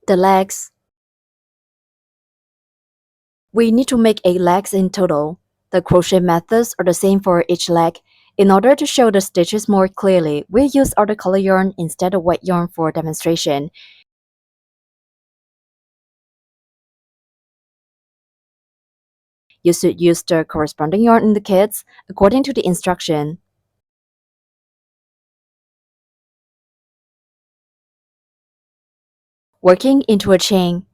The legs. We need to make 8 legs in total. The crochet methods are the same for each leg. In order to show the stitches more clearly, we use watercolor yarn instead of wet yarn for demonstration. You should use the corresponding yarn in the kits according to the instruction. Working into a chain.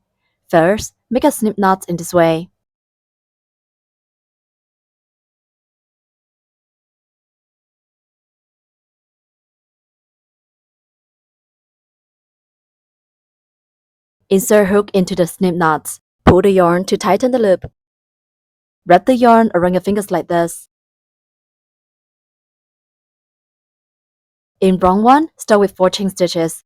First, make a slip knot in this way. Insert hook into the slip knot. Pull the yarn to tighten the loop. Wrap the yarn around your fingers like this. In round 1, start with 4 chain stitches.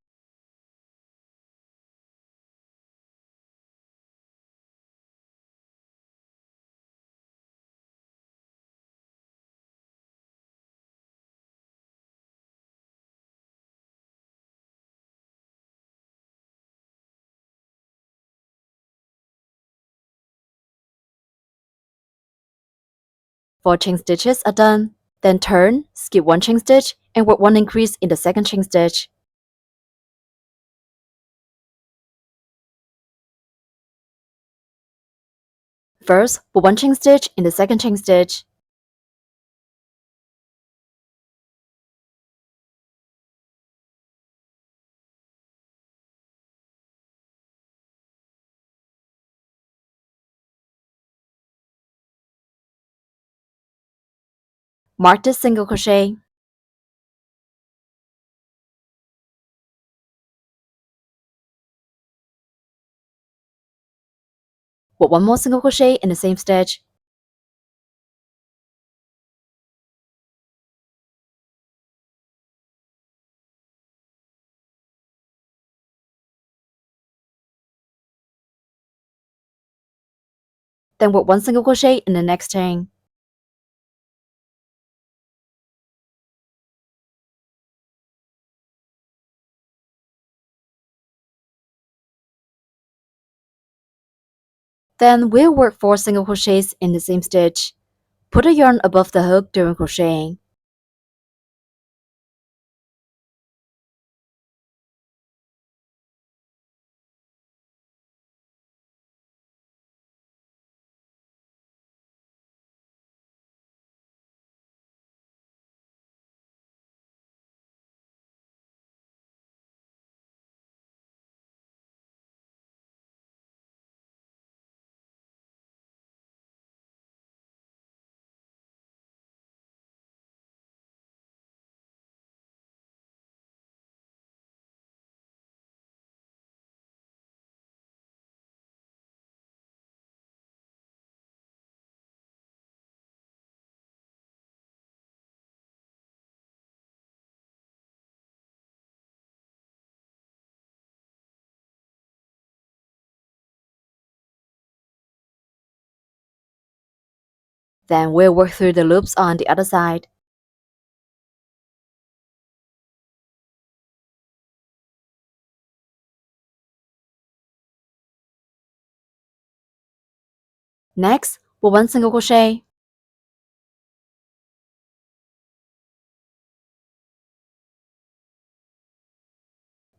Four chain stitches are done. Then turn, skip 1 chain stitch, and work 1 increase in the second chain stitch. First, put 1 chain stitch in the second chain stitch. Mark the single crochet. Put 1 more single crochet in the same stitch. Then work 1 single crochet in the next chain. Then we'll work 4 single crochets in the same stitch. Put the yarn above the hook during crocheting. Then we'll work through the loops on the other side. Next, put 1 single crochet.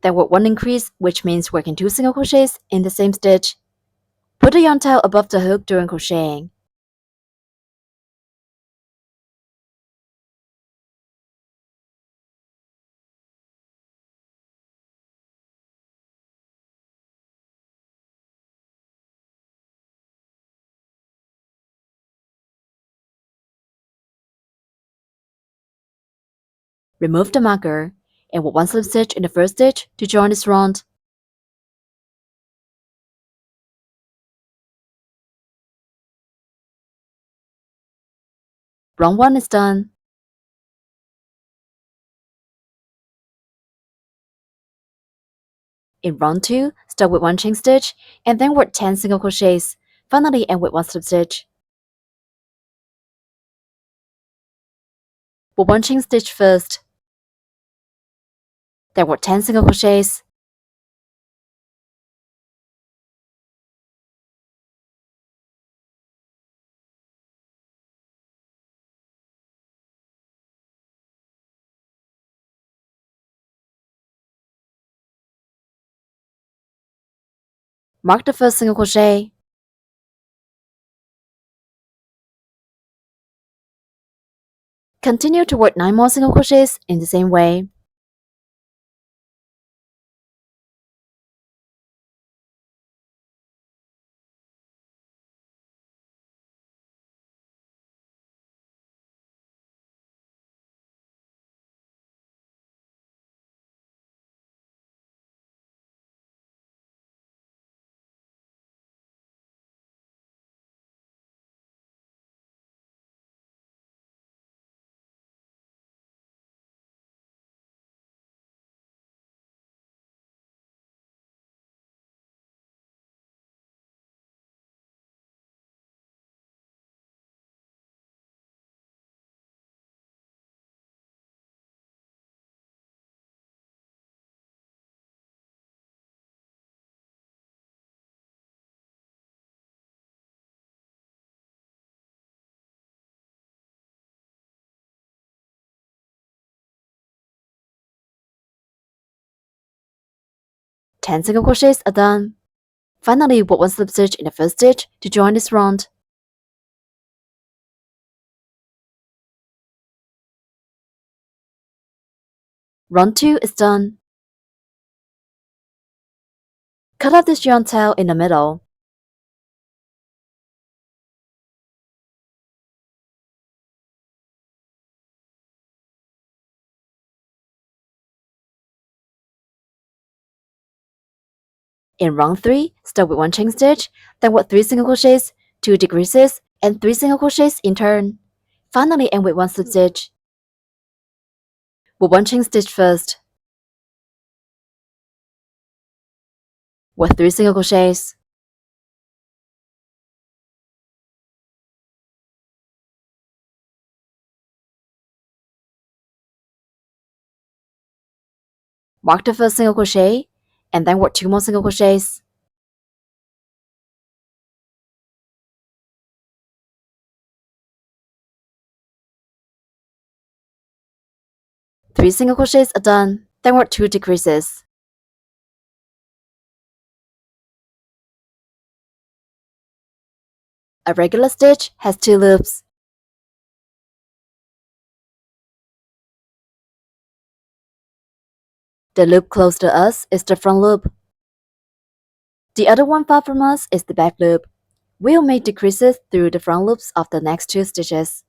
Then work 1 increase, which means working 2 single crochets in the same stitch. Put the yarn tail above the hook during crocheting. Remove the marker and work 1 slip stitch in the first stitch to join this round. Round 1 is done. In round 2, start with 1 chain stitch and then work 10 single crochets. Finally, end with 1 slip stitch. Put 1 chain stitch first. Then work 10 single crochets. Mark the first single crochet. Continue to work 9 more single crochets in the same way. Ten single crochets are done. Finally, work 1 slip stitch in the first stitch to join this round. Round 2 is done. Cut off this yarn tail in the middle. In round 3, start with 1 chain stitch, then work 3 single crochets, 2 decreases, and 3 single crochets in turn. Finally end with 1 slip stitch. Work 1 chain stitch first. Work 3 single crochets. Mark the first single crochet, and then work 2 more single crochets. Three single crochets are done, then work 2 decreases. A regular stitch has 2 loops. The loop close to us is the front loop. The other one far from us is the back loop. We'll make decreases through the front loops of the next 2 stitches.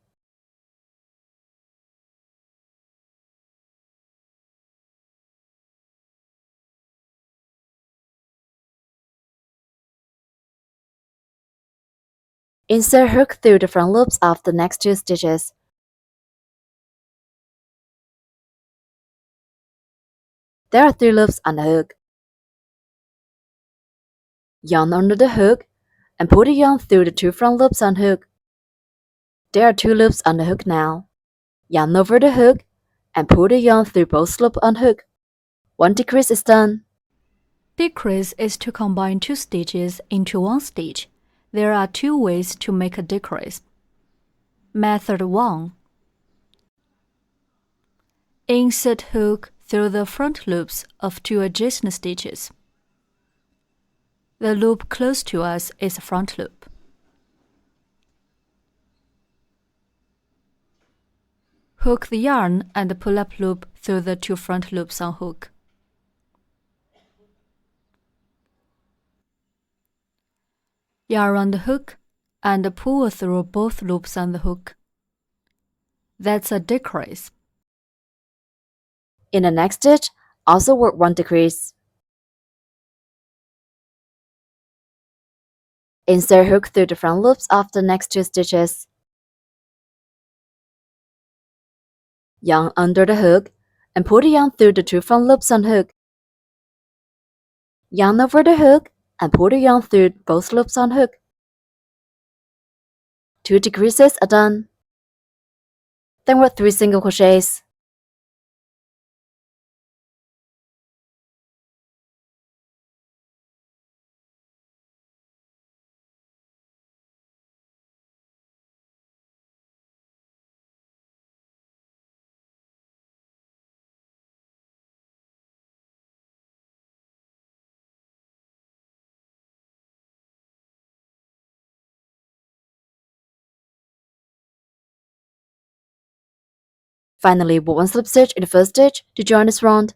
Insert hook through the front loops of the next 2 stitches. There are 3 loops on the hook. Yarn under the hook and pull the yarn through the 2 front loops on hook. There are 2 loops on the hook now. Yarn over the hook and pull the yarn through both loops on hook. 1 decrease is done. Decrease is to combine 2 stitches into 1 stitch. There are 2 ways to make a decrease. Method 1. Insert hook through the front loops of 2 adjacent stitches. The loop close to us is front loop. Hook the yarn and pull up loop through the 2 front loops on hook. Yarn on the hook and pull through both loops on the hook. That's a decrease. In the next stitch, also work 1 decrease. Insert hook through the front loops of the next 2 stitches. Yarn under the hook and pull the yarn through the 2 front loops on hook. Yarn over the hook and pull the yarn through both loops on hook. 2 decreases are done. Then work 3 single crochets. Finally, put 1 slip stitch in the first stitch to join this round.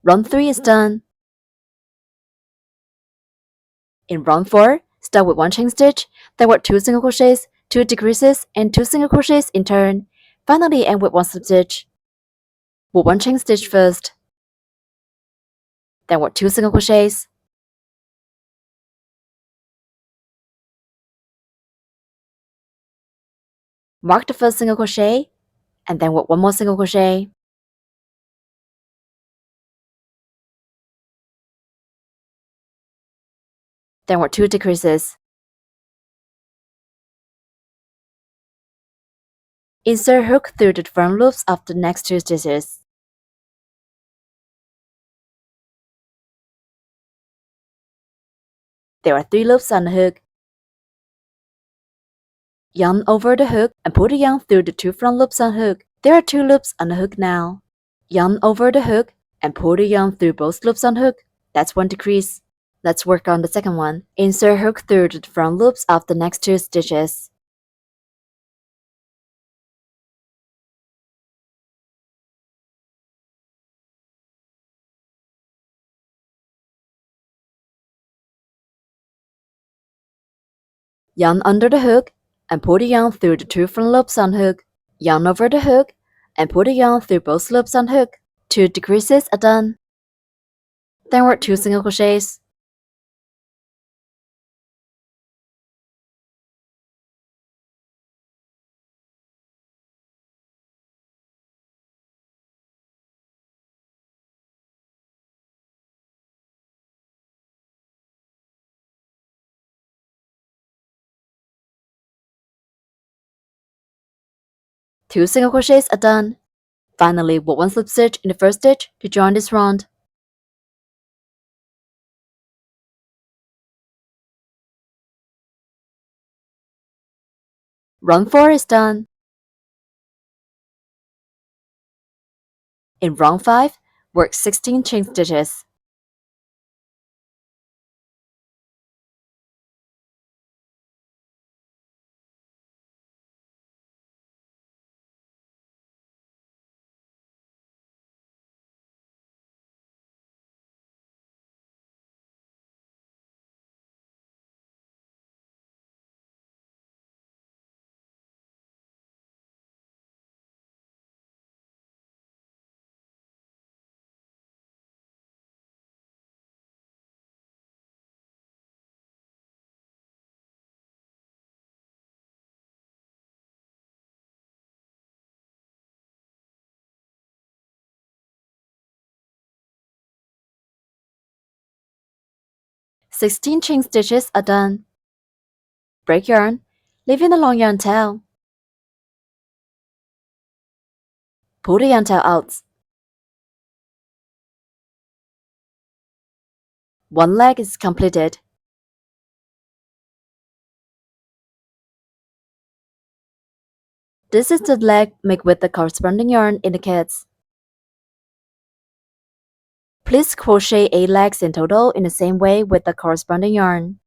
Round 3 is done. In round 4, start with 1 chain stitch, then work 2 single crochets, 2 decreases, and 2 single crochets in turn. Finally, end with 1 slip stitch. Put 1 chain stitch first, then work 2 single crochets. Mark the first single crochet, and then work 1 more single crochet. Then work 2 decreases. Insert hook through the front loops of the next 2 stitches. There are 3 loops on the hook. Yarn over the hook and pull the yarn through the 2 front loops on the hook. There are 2 loops on the hook now. Yarn over the hook and pull the yarn through both loops on the hook. That's 1 decrease. Let's work on the second one. Insert hook through the front loops of the next 2 stitches. Yarn under the hook and pull the yarn through the 2 front loops on the hook. Yarn over the hook and pull the yarn through both loops on the hook. 2 decreases are done. Then work 2 single crochets. Two single crochets are done. Finally, put 1 slip stitch in the first stitch to join this round. Round 4 is done. In round 5, work 16 chain stitches. Sixteen chain stitches are done. Break yarn, leaving the long yarn tail. Pull the yarn tail out. One leg is completed. This is the leg made with the corresponding yarn in the kits. Please crochet 8 legs in total in the same way with the corresponding yarn.